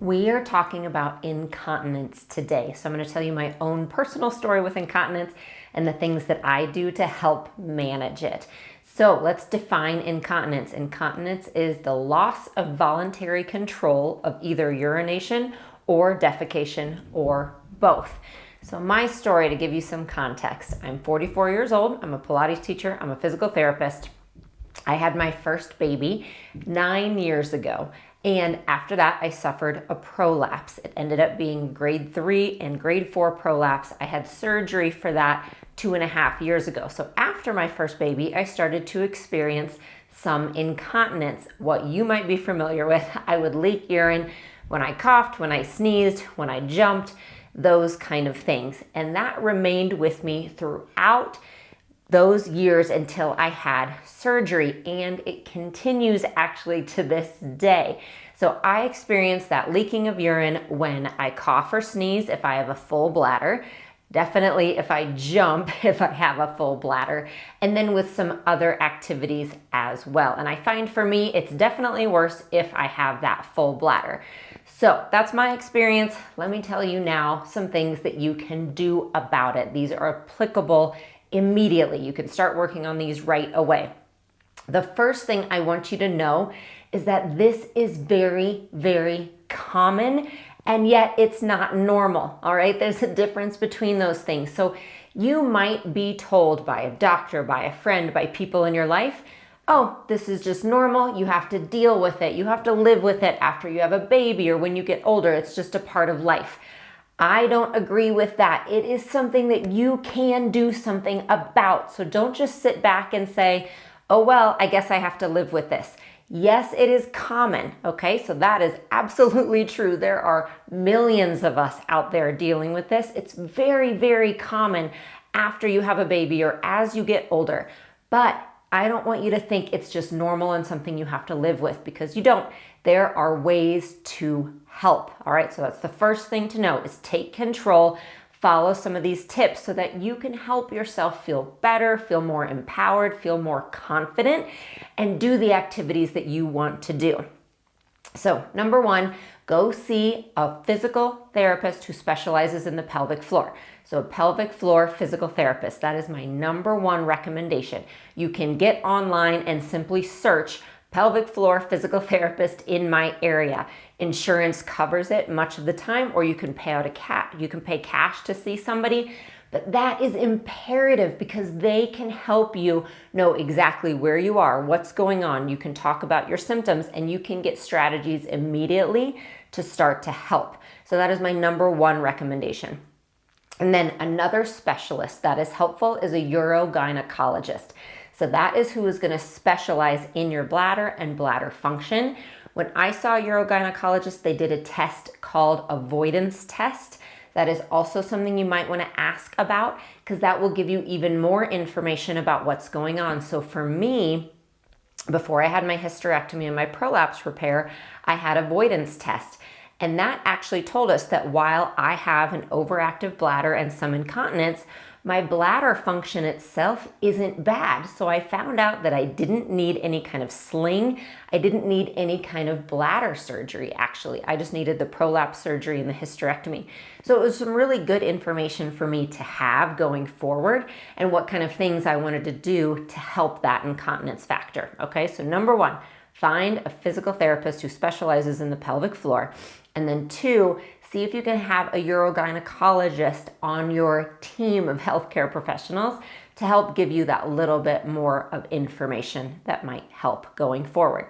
We are talking about incontinence today. So I'm going to tell you my own personal story with incontinence and the things that I do to help manage it. So let's define incontinence. Incontinence is the loss of voluntary control of either urination or defecation or both. So my story, to give you some context, I'm 44 years old. I'm a Pilates teacher. I'm a physical therapist. I had my first baby 9 years ago. And after that, I suffered a prolapse. It ended up being grade 3 and grade 4 prolapse. I had surgery for that 2.5 years ago. So after my first baby, I started to experience some incontinence. What you might be familiar with, I would leak urine when I coughed, when I sneezed, when I jumped, those kind of things. And that remained with me throughout those years until I had surgery, and it continues actually to this day. So I experience that leaking of urine when I cough or sneeze if I have a full bladder, definitely if I jump if I have a full bladder, and then with some other activities as well. And I find for me it's definitely worse if I have that full bladder. So that's my experience. Let me tell you now some things that you can do about it. These are applicable immediately. You can start working on these right away. The first thing I want you to know is that this is very, very common, and yet it's not normal. All right. There's a difference between those things. So you might be told by a doctor, by a friend, by people in your life, oh, this is just normal. You have to deal with it. You have to live with it after you have a baby or when you get older. It's just a part of life. I don't agree with that. It is something that you can do something about. So don't just sit back and say, oh, well, I guess I have to live with this. Yes, it is common. Okay, so that is absolutely true. There are millions of us out there dealing with this. It's very, very common after you have a baby or as you get older. But I don't want you to think it's just normal and something you have to live with, because you don't. There are ways to help. All right, so that's the first thing to know is take control, follow some of these tips so that you can help yourself feel better, feel more empowered, feel more confident, and do the activities that you want to do. So number one, go see a physical therapist who specializes in the pelvic floor. So a pelvic floor physical therapist, that is my number one recommendation. You can get online and simply search pelvic floor physical therapist in my area. Insurance covers it much of the time, or you can pay cash to see somebody. But that is imperative because they can help you know exactly where you are, what's going on. You can talk about your symptoms and you can get strategies immediately to start to help. So that is my number one recommendation. And then another specialist that is helpful is a urogynecologist. So that is who is going to specialize in your bladder and bladder function. When I saw a urogynecologist, they did a test called avoidance test. That is also something you might want to ask about, because that will give you even more information about what's going on. So for me, before I had my hysterectomy and my prolapse repair, I had avoidance test. And that actually told us that while I have an overactive bladder and some incontinence, my bladder function itself isn't bad. So I found out that I didn't need any kind of sling. I didn't need any kind of bladder surgery, actually. I just needed the prolapse surgery and the hysterectomy. So it was some really good information for me to have going forward and what kind of things I wanted to do to help that incontinence factor. Okay, so number one, find a physical therapist who specializes in the pelvic floor. And then two, see if you can have a urogynecologist on your team of healthcare professionals to help give you that little bit more of information that might help going forward.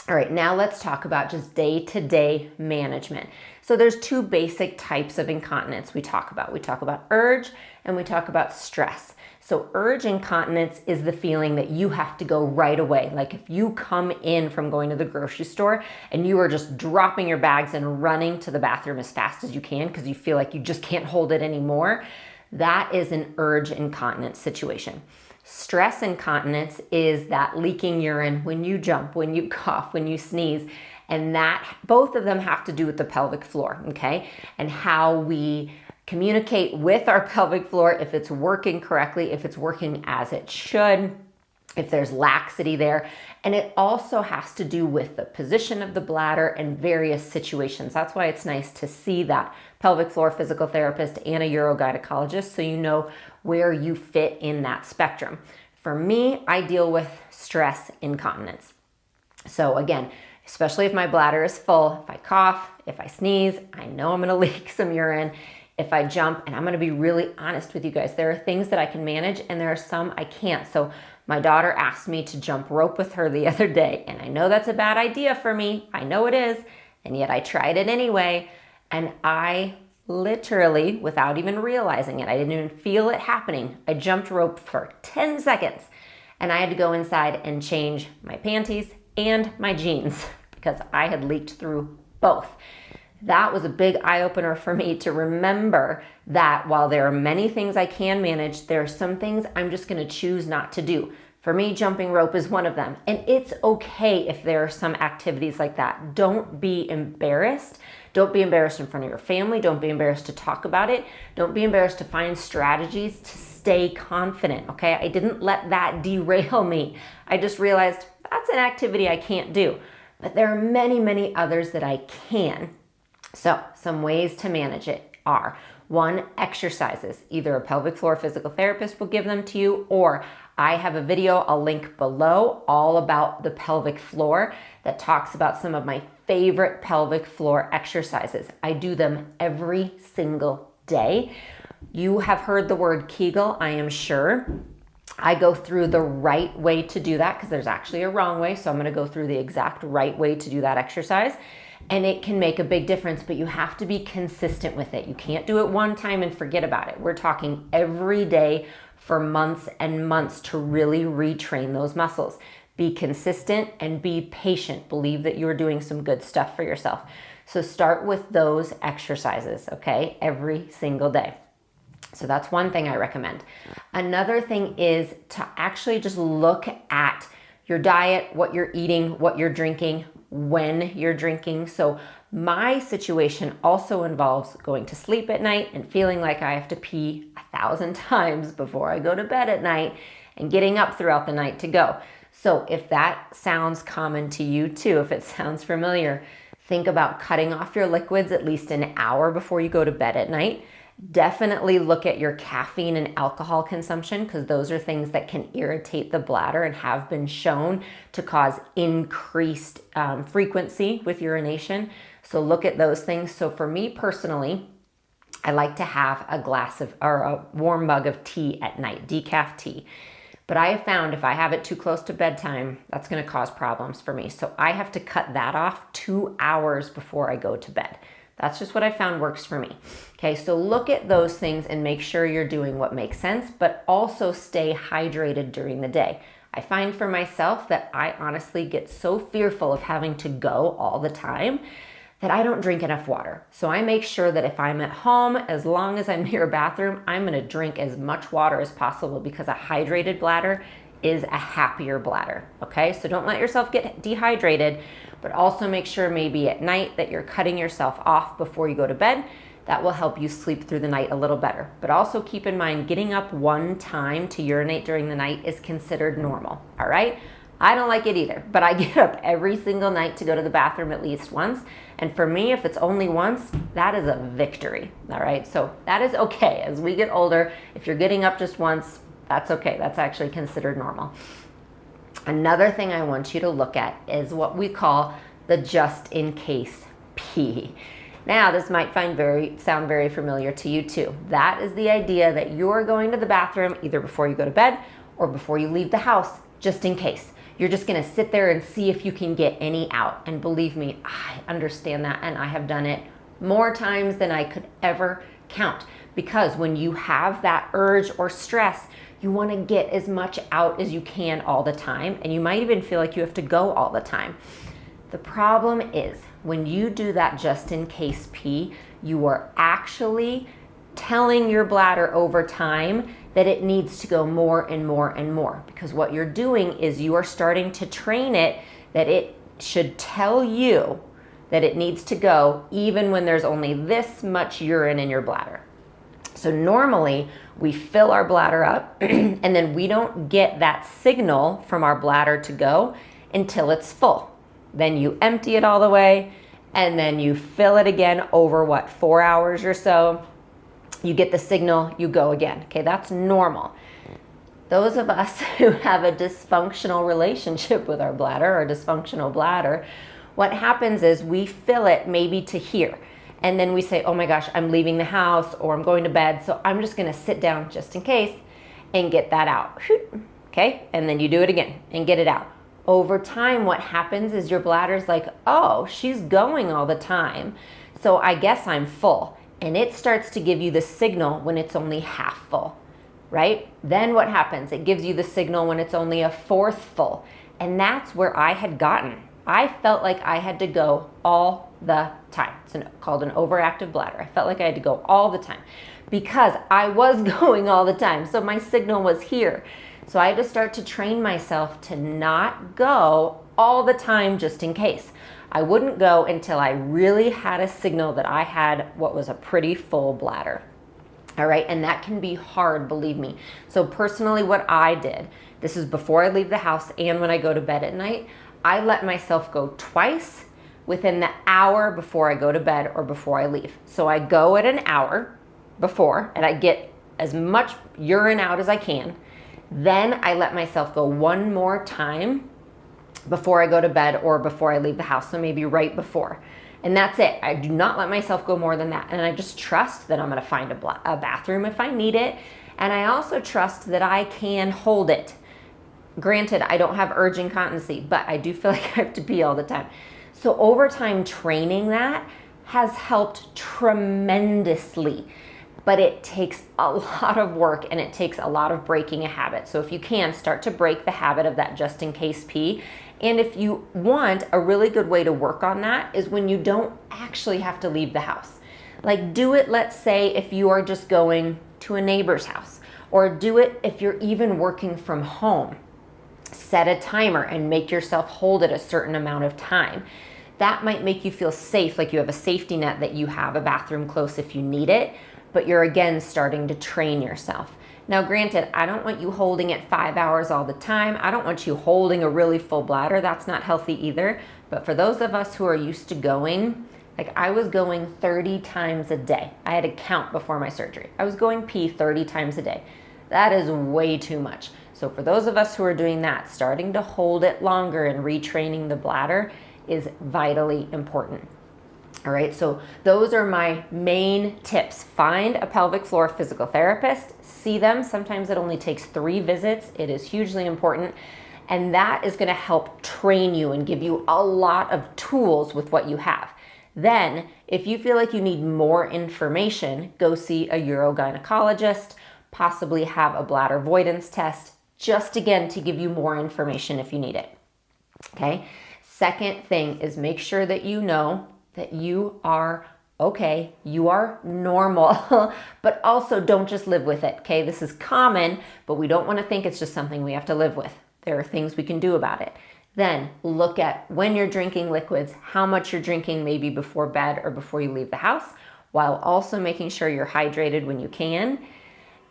All right, now let's talk about just day-to-day management. So there's two basic types of incontinence we talk about. We talk about urge and we talk about stress. So urge incontinence is the feeling that you have to go right away. Like if you come in from going to the grocery store and you are just dropping your bags and running to the bathroom as fast as you can because you feel like you just can't hold it anymore, that is an urge incontinence situation. Stress incontinence is that leaking urine when you jump, when you cough, when you sneeze, and that both of them have to do with the pelvic floor, okay? And how we communicate with our pelvic floor, if it's working correctly, if it's working as it should, if there's laxity there. And it also has to do with the position of the bladder and various situations. That's why it's nice to see that pelvic floor physical therapist and a urogynecologist so you know where you fit in that spectrum. For me, I deal with stress incontinence. So again, especially if my bladder is full, if I cough, if I sneeze, I know I'm gonna leak some urine. If I jump, and I'm gonna be really honest with you guys, there are things that I can manage and there are some I can't. So my daughter asked me to jump rope with her the other day, and I know that's a bad idea for me. I know it is, and yet I tried it anyway. And I literally, without even realizing it, I didn't even feel it happening. I jumped rope for 10 seconds, and I had to go inside and change my panties and my jeans because I had leaked through both. That was a big eye-opener for me to remember that while there are many things I can manage, there are some things I'm just gonna choose not to do. For me, jumping rope is one of them. And it's okay if there are some activities like that. Don't be embarrassed. Don't be embarrassed in front of your family. Don't be embarrassed to talk about it. Don't be embarrassed to find strategies to stay confident, okay? I didn't let that derail me. I just realized that's an activity I can't do. But there are many, many others that I can. So some ways to manage it are: 1, exercises. Either a pelvic floor physical therapist will give them to you, or I have a video I'll link below all about the pelvic floor that talks about some of my favorite pelvic floor exercises. I do them every single day. You have heard the word Kegel, I am sure. I go through the right way to do that because there's actually a wrong way. So I'm going to go through the exact right way to do that exercise. And it can make a big difference, but you have to be consistent with it. You can't do it one time and forget about it. We're talking every day for months and months to really retrain those muscles. Be consistent and be patient. Believe that you're doing some good stuff for yourself. So start with those exercises, okay, every single day. So that's one thing I recommend. Another thing is to actually just look at your diet, what you're eating, what you're drinking, when you're drinking. So my situation also involves going to sleep at night and feeling like I have to pee 1,000 times before I go to bed at night and getting up throughout the night to go. So if that sounds common to you too, if it sounds familiar, think about cutting off your liquids at least an hour before you go to bed at night. Definitely look at your caffeine and alcohol consumption because those are things that can irritate the bladder and have been shown to cause increased frequency with urination. So look at those things. So for me personally, I like to have a glass of, or a warm mug of tea at night, decaf tea. But I have found if I have it too close to bedtime, that's going to cause problems for me. So I have to cut that off 2 hours before I go to bed. That's just what I found works for me. Okay, so look at those things and make sure you're doing what makes sense, but also stay hydrated during the day. I find for myself that I honestly get so fearful of having to go all the time that I don't drink enough water. So I make sure that if I'm at home, as long as I'm near a bathroom, I'm gonna drink as much water as possible because a hydrated bladder is a happier bladder, okay? So don't let yourself get dehydrated, but also make sure maybe at night that you're cutting yourself off before you go to bed. That will help you sleep through the night a little better. But also keep in mind, getting up one time to urinate during the night is considered normal, all right? I don't like it either, but I get up every single night to go to the bathroom at least once. And for me, if it's only once, that is a victory, all right? So that is okay. As we get older, if you're getting up just once, that's okay. That's actually considered normal. Another thing I want you to look at is what we call the just in case pee. Now, this might sound very familiar to you too. That is the idea that you're going to the bathroom either before you go to bed or before you leave the house, just in case. You're just gonna sit there and see if you can get any out. And believe me, I understand that, and I have done it more times than I could ever count. Because when you have that urge or stress, you wanna get as much out as you can all the time, and you might even feel like you have to go all the time. The problem is, when you do that just in case pee, you are actually telling your bladder over time that it needs to go more and more and more. Because what you're doing is you are starting to train it that it should tell you that it needs to go even when there's only this much urine in your bladder. So normally we fill our bladder up and then we don't get that signal from our bladder to go until it's full. Then you empty it all the way and then you fill it again over 4 hours or so. You get the signal, you go again. Okay, that's normal. Those of us who have a dysfunctional relationship with our bladder or dysfunctional bladder, what happens is we fill it maybe to here. And then we say, oh my gosh, I'm leaving the house or I'm going to bed, so I'm just gonna sit down just in case and get that out. Okay, and then you do it again and get it out. Over time, what happens is your bladder's like, oh, she's going all the time, so I guess I'm full. And it starts to give you the signal when it's only half full, right? Then what happens? It gives you the signal when it's only a fourth full. And that's where I had gotten. I felt like I had to go all the time. It's called an overactive bladder. I felt like I had to go all the time because I was going all the time. So my signal was here. So I had to start to train myself to not go all the time just in case. I wouldn't go until I really had a signal that I had what was a pretty full bladder. All right, and that can be hard, believe me. So personally, what I did, this is before I leave the house and when I go to bed at night, I let myself go twice within the hour before I go to bed or before I leave. So I go at an hour before and I get as much urine out as I can. Then I let myself go one more time before I go to bed or before I leave the house. So maybe right before. And that's it. I do not let myself go more than that. And I just trust that I'm going to find a bathroom if I need it. And I also trust that I can hold it. Granted, I don't have urge incontinency, but I do feel like I have to pee all the time. So over time, training that has helped tremendously. But it takes a lot of work and it takes a lot of breaking a habit. So if you can, start to break the habit of that just in case pee. And if you want, a really good way to work on that is when you don't actually have to leave the house. Like do it, let's say, if you are just going to a neighbor's house, or do it if you're even working from home. Set a timer and make yourself hold it a certain amount of time. That might make you feel safe, like you have a safety net that you have a bathroom close if you need it, but you're again starting to train yourself. Now granted, I don't want you holding it 5 hours all the time. I don't want you holding a really full bladder. That's not healthy either. But for those of us who are used to going, like I was going 30 times a day. I had to count before my surgery. I was going pee 30 times a day. That is way too much. So for those of us who are doing that, starting to hold it longer and retraining the bladder is vitally important. All right, so those are my main tips. Find a pelvic floor physical therapist, see them. Sometimes it only takes 3 visits. It is hugely important. And that is gonna help train you and give you a lot of tools with what you have. Then, if you feel like you need more information, go see a urogynecologist, possibly have a bladder avoidance test, just again to give you more information if you need it. Okay? Second thing is make sure that you know that you are okay, you are normal, but also don't just live with it, okay? This is common, but we don't want to think it's just something we have to live with. There are things we can do about it. Then look at when you're drinking liquids, how much you're drinking maybe before bed or before you leave the house, while also making sure you're hydrated when you can.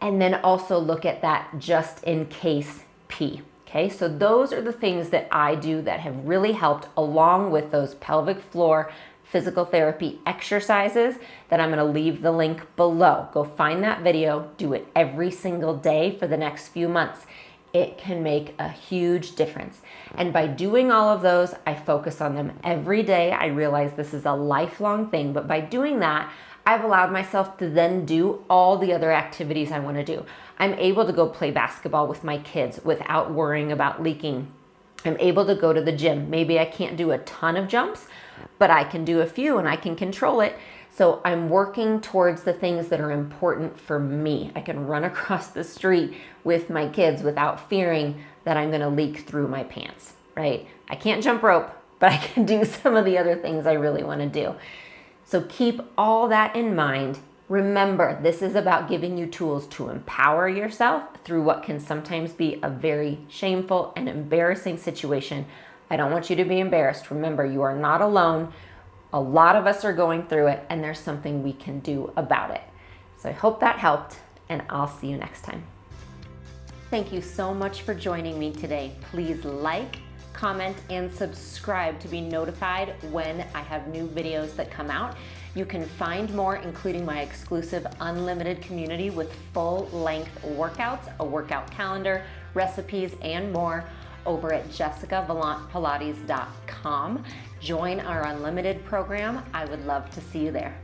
And then also look at that just in case pee. Okay, so those are the things that I do that have really helped, along with those pelvic floor physical therapy exercises that I'm gonna leave the link below. Go find that video, do it every single day for the next few months. It can make a huge difference. And by doing all of those, I focus on them every day. I realize this is a lifelong thing, but by doing that, I've allowed myself to then do all the other activities I want to do. I'm able to go play basketball with my kids without worrying about leaking. I'm able to go to the gym. Maybe I can't do a ton of jumps, but I can do a few and I can control it. So I'm working towards the things that are important for me. I can run across the street with my kids without fearing that I'm going to leak through my pants, right? I can't jump rope, but I can do some of the other things I really want to do. So keep all that in mind. Remember, this is about giving you tools to empower yourself through what can sometimes be a very shameful and embarrassing situation. I don't want you to be embarrassed. Remember, you are not alone. A lot of us are going through it, and there's something we can do about it. So I hope that helped, and I'll see you next time. Thank you so much for joining me today. Please like, comment, and subscribe to be notified when I have new videos that come out. You can find more, including my exclusive unlimited community with full-length workouts, a workout calendar, recipes, and more over at jessicavalantpilates.com. Join our unlimited program. I would love to see you there.